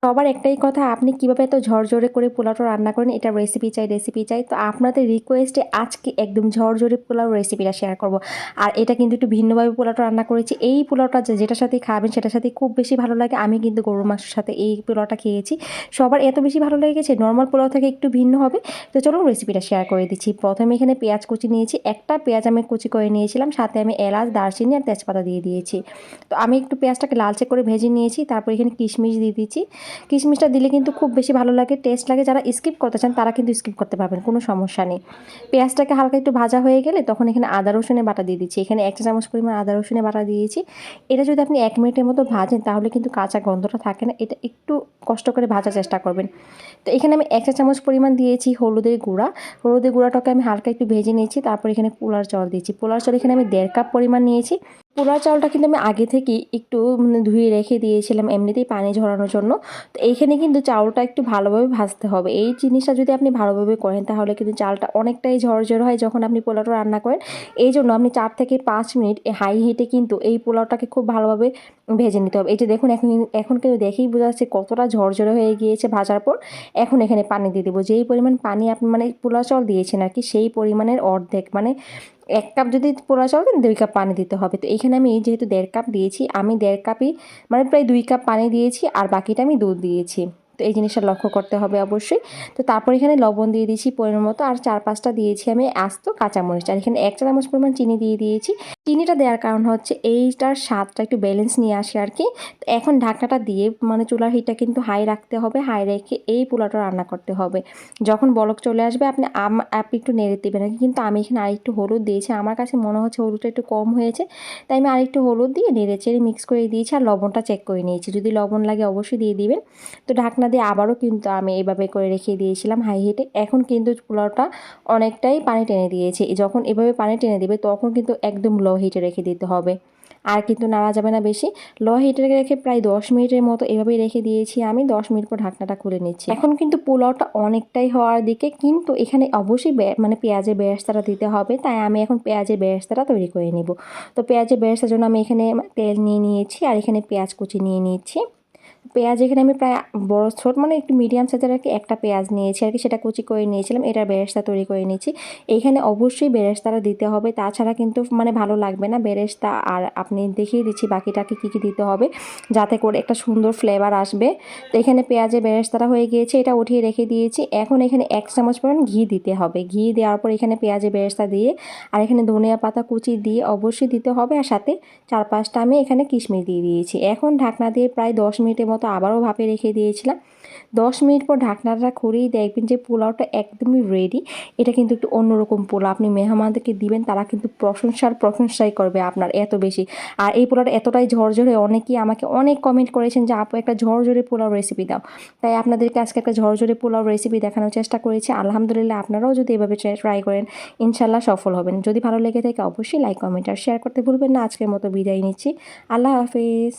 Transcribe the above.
সবার একটাই কথা, আপনি কীভাবে এত ঝরঝরে করে পোলাওটা রান্না করেন, এটা রেসিপি চাই। তো আপনাদের রিকোয়েস্টে আজকে একদম ঝরঝরে পোলাও রেসিপিটা শেয়ার করব। আর এটা কিন্তু একটু ভিন্নভাবে পোলাওটা রান্না করেছি। এই পোলাওটা যেটার সাথেই খাবেন সেটার সাথে খুব বেশি ভালো লাগে। আমি কিন্তু গরুর মাংসের সাথে এই পোলাওটা খেয়েছি, সবার এত বেশি ভালো লেগেছে। নর্মাল পোলাও থেকে একটু ভিন্ন হবে। তো চলুন রেসিপিটা শেয়ার করে দিচ্ছি। প্রথমে এখানে পেঁয়াজ কুচি নিয়েছি, একটা পেঁয়াজ আমি কুচি করে নিয়েছিলাম, সাথে আমি এলাচ, দারচিনি আর তেজপাতা দিয়ে দিয়েছি। তো আমি একটু পেঁয়াজটাকে লালচে করে ভেজে নিয়েছি। তারপর এখানে কিশমিশ দিয়ে দিচ্ছি। কিশমিশটা দিলে কিন্তু খুব বেশি ভালো লাগে, টেস্ট লাগে। যারা স্কিপ করতে চান তারা কিন্তু স্কিপ করতে পারবেন, কোনো সমস্যা নেই। পেঁয়াজটাকে হালকা একটু ভাজা হয়ে গেলে তখন এখানে আদা রসুনের বাটা দিয়ে দিচ্ছি। এখানে 1 চা চামচ পরিমাণ আদা রসুনের বাটা দিয়েছি। এটা যদি আপনি 1 মিনিটের মতো ভাজেন তাহলে কিন্তু কাঁচা গন্ধটা থাকে না। এটা একটু কষ্ট করে ভাজার চেষ্টা করবেন। তো এখানে আমি 1 চা চামচ পরিমাণ দিয়েছি হলুদের গুঁড়া। হলুদের গুঁড়াটাকে আমি হালকা একটু ভেজে নিয়েছি। তারপর এখানে পোলার চাল দিয়েছি। পোলার চাল এখানে আমি 1.5 কাপ পরিমাণ নিয়েছি। পোলাও চালটা কিন্তু আমি আগে থেকেই একটু ধুয়ে রেখে দিয়েছিলাম এমনিতেই পানি ঝরানোর জন্য। তো এইখানে কিন্তু চাউলটা একটু ভালোভাবে ভাজতে হবে। এই জিনিসটা যদি আপনি ভালোভাবে করেন তাহলে কিন্তু চালটা অনেকটাই ঝরঝরে হয় যখন আপনি পোলাওটা রান্না করেন। এই জন্য আপনি 4 থেকে 5 মিনিট হাই হিটে কিন্তু এই পোলাওটাকে খুব ভালোভাবে ভেজে নিতে হবে। এই যে দেখুন, এখন কিন্তু দেখেই বোঝা যাচ্ছে কতটা ঝরঝরে হয়ে গিয়েছে ভাজার পর। এখন এখানে পানি দিয়ে দেবো। যেই পরিমাণ পানি আপনি মানে পোলাও চাল দিয়েছেন আর কি, সেই পরিমাণের অর্ধেক, মানে 1 কাপ যদি পোলাও চাল দেন 2 কাপ পানি দিতে হবে। তো এখানে আমি যেহেতু 1.5 কাপ দিয়েছি, আমি 1.5 কাপই মানে প্রায় 2 কাপ পানি দিয়েছি, আর বাকিটা আমি দুধ দিয়েছি। তো এই জিনিসটা লক্ষ্য করতে হবে অবশ্যই। তো তারপর এখানে লবণ দিয়ে দিয়েছি পরিমাণ মতো, আর 4-5টা দিয়েছি আমি আস্ত কাঁচামরিচ, আর এখানে 1 চা চামচ পরিমাণ চিনি দিয়ে দিয়েছি। চিনিটা দেওয়ার কারণ হচ্ছে এইটার স্বাদটা একটু ব্যালেন্স নিয়ে আসে আর কি। তো এখন ঢাকনাটা দিয়ে মানে চুলার হিটটা কিন্তু হাই রাখতে হবে। হাই রেখে এই পোলাওটা রান্না করতে হবে। যখন বলক চলে আসবে আপনি একটু নেড়ে দেবেন। কিন্তু আমি এখানে আরেকটু হলুদ দিয়েছি। আমার কাছে মনে হচ্ছে হলুদটা একটু কম হয়েছে, তাই আমি আরেকটু হলুদ দিয়ে নেড়ে চেড়ে মিক্স করে দিয়েছি, আর লবণটা চেক করে নিয়েছি। যদি লবণ লাগে অবশ্যই দিয়ে দিবেন। তো ঢাকনা দিয়ে আবারও কিন্তু আমি এইভাবে করে রেখে দিয়েছিলাম হাই হিটে। এখন কিন্তু পোলাওটা অনেকটাই পানি টেনে দিয়েছে। যখন এভাবে পানি টেনে দিবে তখন কিন্তু একদম লো হিটে রেখে দিতে হবে, আর কিন্তু নাড়া যাবে না বেশি। লো হিটে রেখে প্রায় 10 মিনিটের মতো এভাবেই রেখে দিয়েছি আমি। 10 মিনিট পর ঢাকনাটা খুলে নিচ্ছি। এখন কিন্তু পোলাওটা অনেকটাই হওয়ার দিকে, কিন্তু এখানে অবশ্যই মানে পেঁয়াজের বেরেস্তাটা দিতে হবে। তাই আমি এখন পেঁয়াজের বেরেস্তাটা তৈরি করে নিব। তো পেঁয়াজের বেরেস্তার জন্য আমি এখানে তেল নিয়ে নিয়েছি, আর এখানে পেঁয়াজ কুচি নিয়ে নিচ্ছি। পেঁয়াজ এখানে আমি প্রায় বড় ছোট মানে একটু মিডিয়াম সাইজের আর কি একটা পেঁয়াজ নিয়েছি আর কি, সেটা কুচি করে নিয়েছিলাম। এটার বেরেস্তা তৈরি করে নিয়েছি। এইখানে অবশ্যই বেরেস্তাটা দিতে হবে, তাছাড়া কিন্তু মানে ভালো লাগবে না বেরেস্তা। আর আপনি দেখিয়ে দিচ্ছি বাকিটাকে কী কী দিতে হবে যাতে করে একটা সুন্দর ফ্লেভার আসবে। তো এখানে পেঁয়াজের বেরেস্তাটা হয়ে গিয়েছে, এটা উঠিয়ে রেখে দিয়েছি। এখন এখানে 1 চামচ পরিমাণ ঘি দিতে হবে। ঘি দেওয়ার পর এখানে পেঁয়াজের বেরেস্তা দিয়ে, আর এখানে ধনিয়া পাতা কুচি দিয়ে অবশ্যই দিতে হবে, আর সাথে 4-5টা আমি এখানে কিশমিশ দিয়ে দিয়েছি। এখন ঢাকনা দিয়ে প্রায় 10 মিনিটের মতো আবারও ভাপে রেখে দিয়েছিলাম। 10 মিনিট পর ঢাকনাটা খুলেই দেখবেন যে পোলাওটা একদমই রেডি। এটা কিন্তু একটু অন্যরকম পোলাও, আপনি মেহমানদেরকে দিবেন তারা কিন্তু প্রশংসাই করবে আপনার এত বেশি। আর এই পোলাওটা এতটাই ঝরঝরে, অনেকেই আমাকে অনেক কমেন্ট করেছেন যে আপু একটা ঝরঝরে পোলাও রেসিপি দাও। তাই আপনাদেরকে আজকে একটা ঝরঝরে পোলাও রেসিপি দেখানোর চেষ্টা করেছি। আলহামদুলিল্লাহ, আপনারাও যদি এভাবে ট্রাই করেন ইনশাল্লাহ সফল হবেন। যদি ভালো লেগে থাকে অবশ্যই লাইক, কমেন্ট আর শেয়ার করতে ভুলবেন না। আজকের মতো বিদায় নিচ্ছি। আল্লাহ হাফিজ।